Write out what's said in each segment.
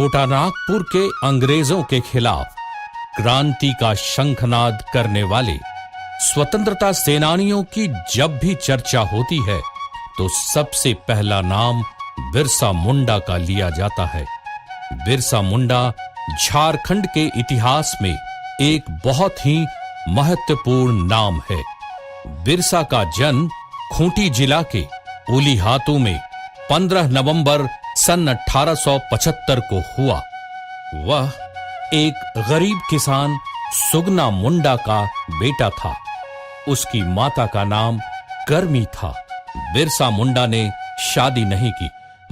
छोटा नागपुर के अंग्रेजों के खिलाफ क्रांति का शंखनाद करने वाले स्वतंत्रता सेनानियों की जब भी चर्चा होती है तो सबसे पहला नाम बिरसा मुंडा का लिया जाता है। बिरसा मुंडा झारखंड के इतिहास में एक बहुत ही महत्वपूर्ण नाम है। बिरसा का जन्म खूंटी जिला के उलीहातू में 15 नवंबर सन 1875 को हुआ। वह एक गरीब किसान सुगना मुंडा का बेटा था। उसकी माता का नाम करमी था। बिरसा मुंडा ने शादी नहीं की,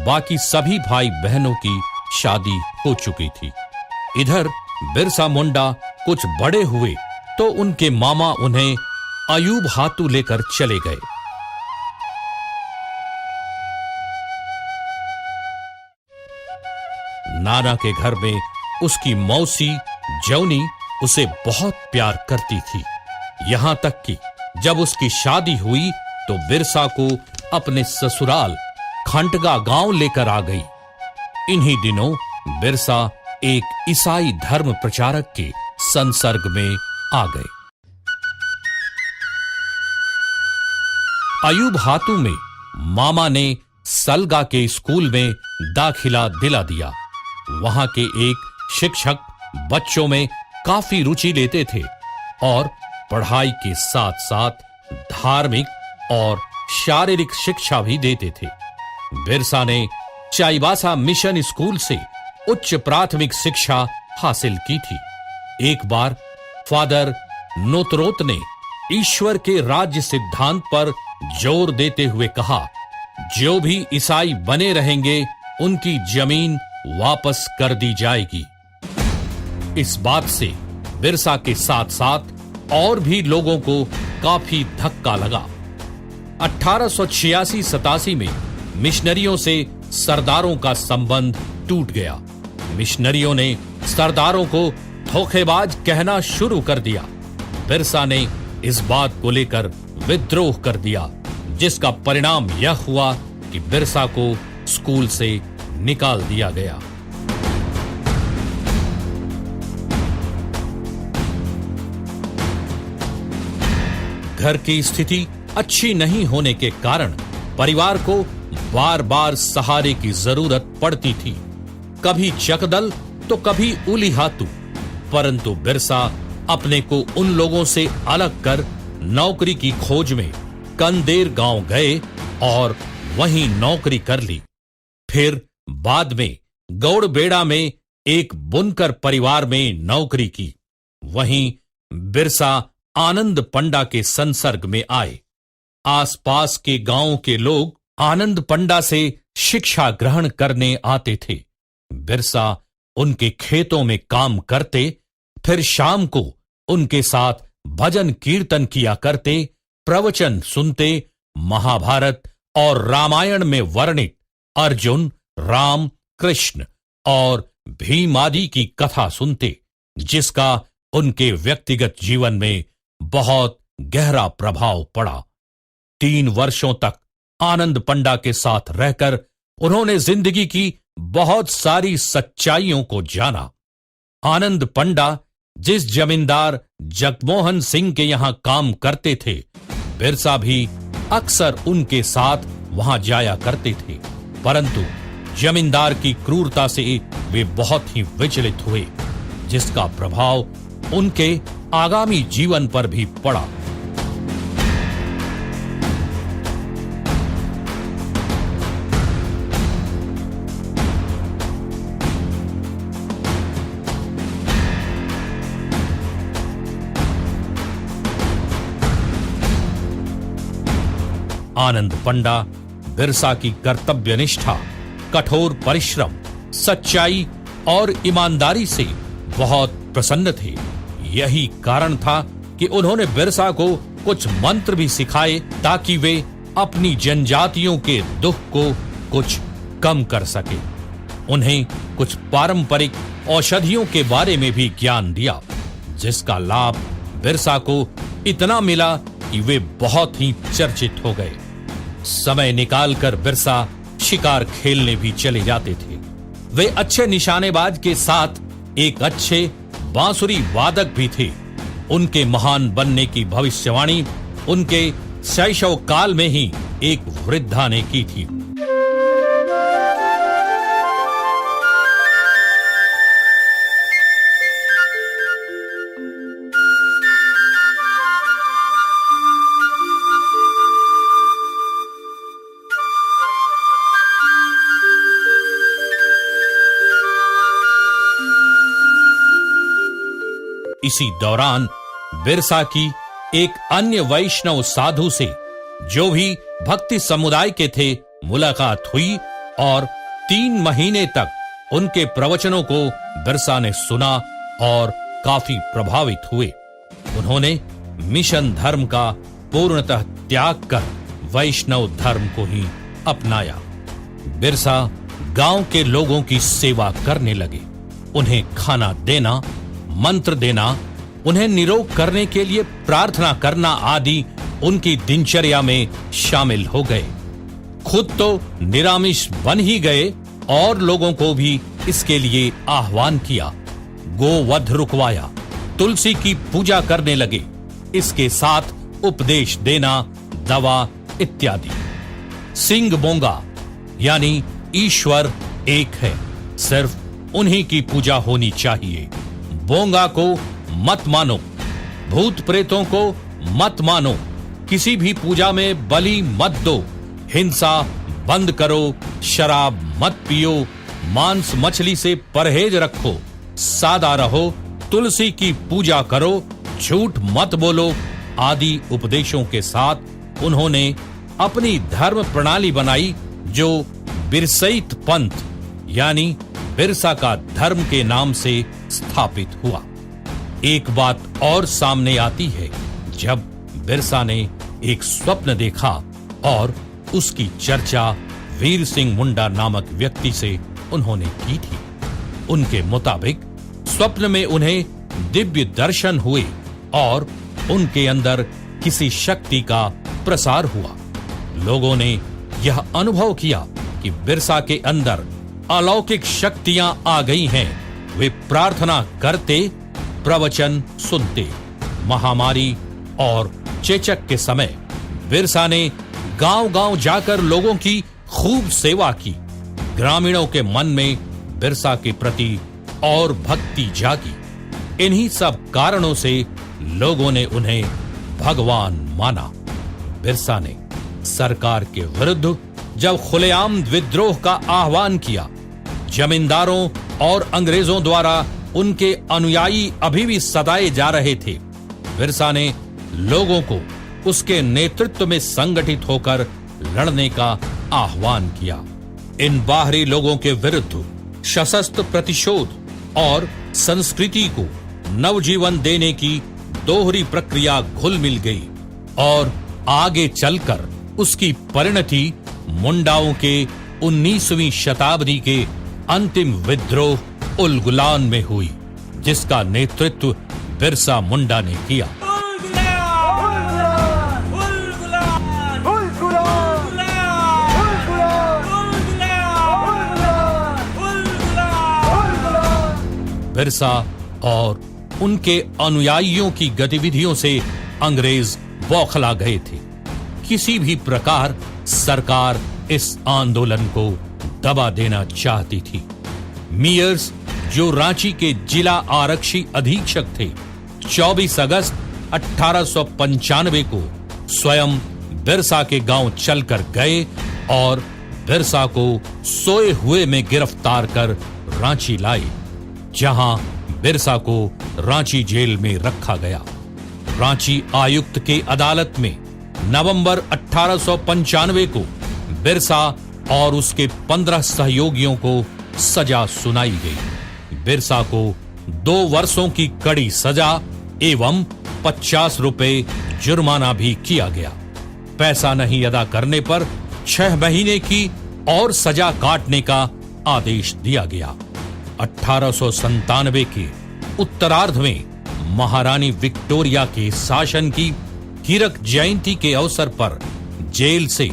बाकी सभी भाई बहनों की शादी हो चुकी थी। इधर बिरसा मुंडा कुछ बड़े हुए तो उनके मामा उन्हें अयूब हातू लेकर चले गए। नाना के घर में उसकी मौसी जौनी उसे बहुत प्यार करती थी। यहां तक कि जब उसकी शादी हुई तो बिरसा को अपने ससुराल खंटगा गांव लेकर आ गई। इन्हीं दिनों बिरसा एक ईसाई धर्म प्रचारक के संसर्ग में आ गए। अयूब हातू में मामा ने सलगा के स्कूल में दाखिला दिला दिया। वहां के एक शिक्षक बच्चों में काफी रुचि लेते थे और पढ़ाई के साथ साथ धार्मिक और शारीरिक शिक्षा भी देते थे। बिरसा ने चाईबासा मिशन स्कूल से उच्च प्राथमिक शिक्षा हासिल की थी। एक बार फादर नोतरोत ने ईश्वर के राज्य सिद्धांत पर जोर देते हुए कहा, जो भी ईसाई बने रहेंगे उनकी जमीन वापस कर दी जाएगी। इस बात से बिरसा के साथ साथ और भी लोगों को काफी धक्का लगा। 1886-87 में मिशनरियों से सरदारों का संबंध टूट गया। मिशनरियों ने सरदारों को धोखेबाज कहना शुरू कर दिया। बिरसा ने इस बात को लेकर विद्रोह कर दिया, जिसका परिणाम यह हुआ कि बिरसा को स्कूल से निकाल दिया गया। घर की स्थिति अच्छी नहीं होने के कारण परिवार को बार बार सहारे की जरूरत पड़ती थी। कभी चकदल तो कभी उलीहातू। परंतु बिरसा अपने को उन लोगों से अलग कर नौकरी की खोज में कंदेर गांव गए और वहीं नौकरी कर ली। फिर बाद में गौड़बेड़ा में एक बुनकर परिवार में नौकरी की। वहीं बिरसा आनंद पंडा के संसर्ग में आए। आसपास के गांवों के लोग आनंद पंडा से शिक्षा ग्रहण करने आते थे। बिरसा उनके खेतों में काम करते, फिर शाम को उनके साथ भजन कीर्तन किया करते, प्रवचन सुनते, महाभारत और रामायण में वर्णित अर्जुन, राम, कृष्ण और भीम आदि की कथा सुनते, जिसका उनके व्यक्तिगत जीवन में बहुत गहरा प्रभाव पड़ा। 3 वर्षों तक आनंद पंडा के साथ रहकर उन्होंने जिंदगी की बहुत सारी सच्चाइयों को जाना। आनंद पंडा जिस जमींदार जगमोहन सिंह के यहां काम करते थे, बिरसा भी अक्सर उनके साथ वहां जाया करते थे। परंतु जमींदार की क्रूरता से वे बहुत ही विचलित हुए, जिसका प्रभाव उनके आगामी जीवन पर भी पड़ा। आनंद पंडा बिरसा की कर्तव्यनिष्ठा, कठोर परिश्रम, सच्चाई और ईमानदारी से बहुत प्रसन्न थे। यही कारण था कि उन्होंने बिरसा को कुछ मंत्र भी सिखाए ताकि वे अपनी जनजातियों के दुख को कुछ कम कर सके। उन्हें कुछ पारंपरिक औषधियों के बारे में भी ज्ञान दिया, जिसका लाभ बिरसा को इतना मिला कि वे बहुत ही चर्चित हो गए। समय निकालकर बिरसा शिकार खेलने भी चले जाते थे। वे अच्छे निशानेबाज के साथ एक अच्छे बांसुरी वादक भी थे। उनके महान बनने की भविष्यवाणी उनके शैशव काल में ही एक वृद्धा ने की थी। इसी दौरान बिरसा की एक अन्य वैष्णव साधु से, जो भी भक्ति समुदाय के थे, मुलाकात हुई और 3 महीने तक उनके प्रवचनों को बिरसा ने सुना और काफी प्रभावित हुए। उन्होंने मिशन धर्म का पूर्णतः त्याग कर वैष्णव धर्म को ही अपनाया। बिरसा गांव के लोगों की सेवा करने लगे। उन्हें खाना देना, मंत्र देना, उन्हें निरोग करने के लिए प्रार्थना करना आदि उनकी दिनचर्या में शामिल हो गए। खुद तो निरामिष बन ही गए और लोगों को भी इसके लिए आह्वान किया। गोवध रुकवाया, तुलसी की पूजा करने लगे। इसके साथ उपदेश देना, दवा इत्यादि। सिंह बोंगा यानी ईश्वर एक है, सिर्फ उन्हीं की पूजा होनी चाहिए। बोंगा को मत मानो, भूत प्रेतों को मत मानो, किसी भी पूजा में बलि मत दो, हिंसा बंद करो, शराब मत पियो, मांस मछली से परहेज रखो, सादा रहो, तुलसी की पूजा करो, झूठ मत बोलो आदि उपदेशों के साथ उन्होंने अपनी धर्म प्रणाली बनाई, जो बिरसईत पंथ यानी बिरसा का धर्म के नाम से स्थापित हुआ। एक बात और सामने आती है, जब बिरसा ने एक स्वप्न देखा और उसकी चर्चा वीर सिंह मुंडा नामक व्यक्ति से उन्होंने की थी। उनके मुताबिक स्वप्न में उन्हें दिव्य दर्शन हुए और उनके अंदर किसी शक्ति का प्रसार हुआ। लोगों ने यह अनुभव किया कि बिरसा के अंदर अलौकिक शक्तियां आ गई हैं। वे प्रार्थना करते, प्रवचन सुनते। महामारी और चेचक के समय बिरसा ने गांव-गांव जाकर लोगों की खूब सेवा की। ग्रामीणों के मन में बिरसा के प्रति और भक्ति जागी। इन्हीं सब कारणों से लोगों ने उन्हें भगवान माना। बिरसा ने सरकार के विरुद्ध जब खुलेआम विद्रोह का आह्वान किया, जमींदारों और अंग्रेजों द्वारा उनके अनुयायी अभी भी सताए जा रहे थे। बिरसा ने लोगों को उसके नेतृत्व में संगठित होकर लड़ने का आह्वान किया। इन बाहरी लोगों के विरुद्ध सशस्त्र प्रतिशोध और संस्कृति को नवजीवन देने की दोहरी प्रक्रिया घुल मिल गई और आगे चलकर उसकी परिणति मुंडाओं के 19वीं शताब्दी के अंतिम विद्रोह उलगुलान में हुई, जिसका नेतृत्व बिरसा मुंडा ने किया। बिरसा और उनके अनुयायियों की गतिविधियों से अंग्रेज बौखला गए थे। किसी भी प्रकार सरकार इस आंदोलन को दबा देना चाहती थी। मियर्स, जो रांची के जिला आरक्षी अधीक्षक थे, 24 अगस्त 1895 को स्वयं बिरसा के गांव चलकर गए और बिरसा को सोए हुए में गिरफ्तार कर रांची लाए, जहां बिरसा को रांची जेल में रखा गया। रांची आयुक्त के अदालत में नवंबर 1895 को बिरसा और उसके 15 सहयोगियों को सजा सुनाई गई। बिरसा को 2 वर्षों की कड़ी सजा एवं 50 रुपए जुर्माना भी किया गया। पैसा नहीं अदा करने पर 6 महीने की और सजा काटने का आदेश दिया गया। 1897 के उत्तरार्ध में महारानी विक्टोरिया के शासन की हीरक जयंती के अवसर पर जेल से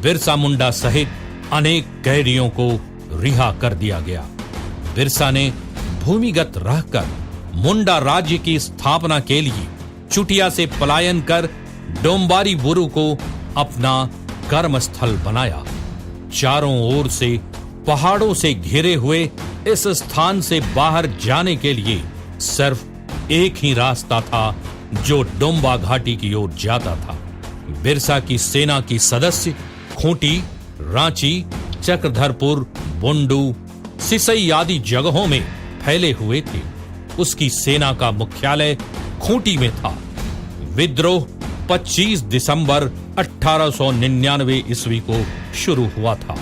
बिरसा मुंडा सहित अनेक कैदियों को रिहा कर दिया गया। बिरसा ने भूमिगत रहकर मुंडा राज्य की स्थापना के लिए चुटिया से पलायन कर डोंबारी बुरु को अपना कर्मस्थल बनाया। चारों ओर से पहाड़ों से घिरे हुए इस स्थान से बाहर जाने के लिए सिर्फ एक ही रास्ता था जो डोंबा घाटी की ओर जाता था। बिरसा की सेना की सदस्य खूंटी, रांची, चक्रधरपुर, बुंडू, सिसई आदि जगहों में फैले हुए थे। उसकी सेना का मुख्यालय खूंटी में था। विद्रोह 25 दिसंबर 1899 ईस्वी को शुरू हुआ था।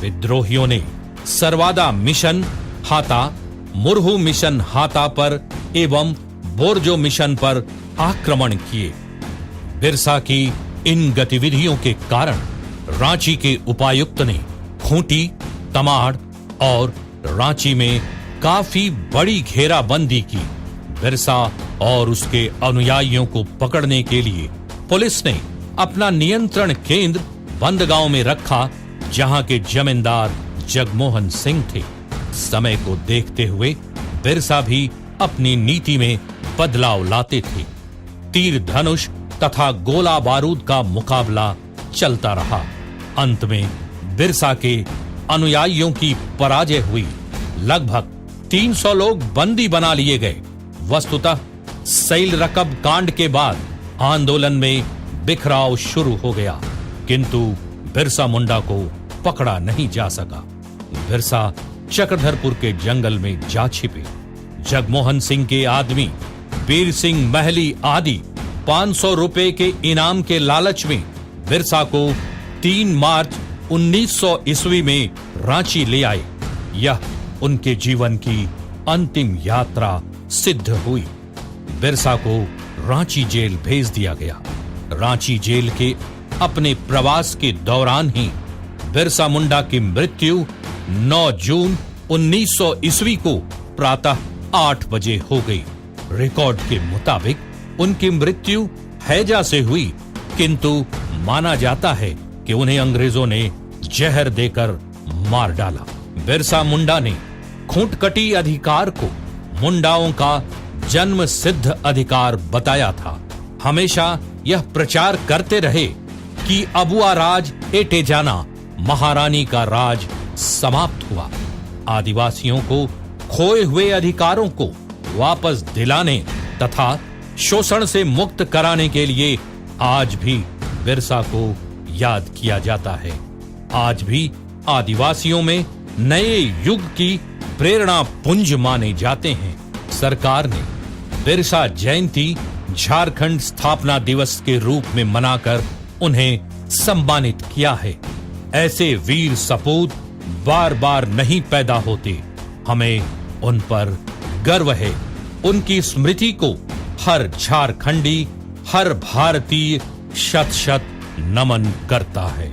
विद्रोहियों ने सरवादा मिशन हाता, मुरहू मिशन हाता पर एवं बोरजो मिशन पर आक्रमण किए। बिरसा की इन गतिविधियों के कारण रांची के उपायुक्त ने खूंटी, तमाड़ और रांची में काफी बड़ी घेराबंदी की। बिरसा और उसके अनुयायियों को पकड़ने के लिए पुलिस ने अपना नियंत्रण केंद्र बंदगांव में रखा, जहां के जमींदार जगमोहन सिंह थे। समय को देखते हुए बिरसा भी अपनी नीति में बदलाव लाते थे। तीर धनुष तथा गोला बारूद का मुकाबला चलता रहा। अंत में बिरसा के अनुयायियों की पराजय हुई। लगभग 300 लोग बंदी बना लिए गए। वस्तुतः सैल रकब कांड के बाद आंदोलन में बिखराव शुरू हो गया, किंतु बिरसा मुंडा को पकड़ा नहीं जा सका। बिरसा चक्रधरपुर के जंगल में जा छिपे। जगमोहन सिंह के आदमी वीर सिंह महली आदि 500 रुपए के इनाम के लालच में बिरसा को 3 मार्च 1900 ईस्वी में रांची ले आए। यह उनके जीवन की अंतिम यात्रा सिद्ध हुई। बिरसा को रांची जेल भेज दिया गया। रांची जेल के अपने प्रवास के दौरान ही बिरसा मुंडा की मृत्यु 9 जून 1900 ईस्वी को प्रातः 8 बजे हो गई। रिकॉर्ड के मुताबिक उनकी मृत्यु हैजा से हुई, किंतु माना जाता है कि उन्हें अंग्रेजों ने जहर देकर मार डाला। बिरसा मुंडा ने खूंटकटी अधिकार को मुंडाओं का जन्म सिद्ध अधिकार बताया था। हमेशा यह प्रचार करते रहे कि अबुआ राज एटे जाना, महारानी का राज समाप्त हुआ। आदिवासियों को खोए हुए अधिकारों को वापस दिलाने तथा शोषण से मुक्त कराने के लिए आज भी बिरसा को याद किया जाता है। आज भी आदिवासियों में नए युग की प्रेरणा पुंज माने जाते हैं। सरकार ने बिरसा जयंती झारखंड स्थापना दिवस के रूप में मनाकर उन्हें सम्मानित किया है। ऐसे वीर सपूत बार बार नहीं पैदा होते। हमें उन पर गर्व है। उनकी स्मृति को हर झारखंडी, हर भारतीय शत शत नमन करता है।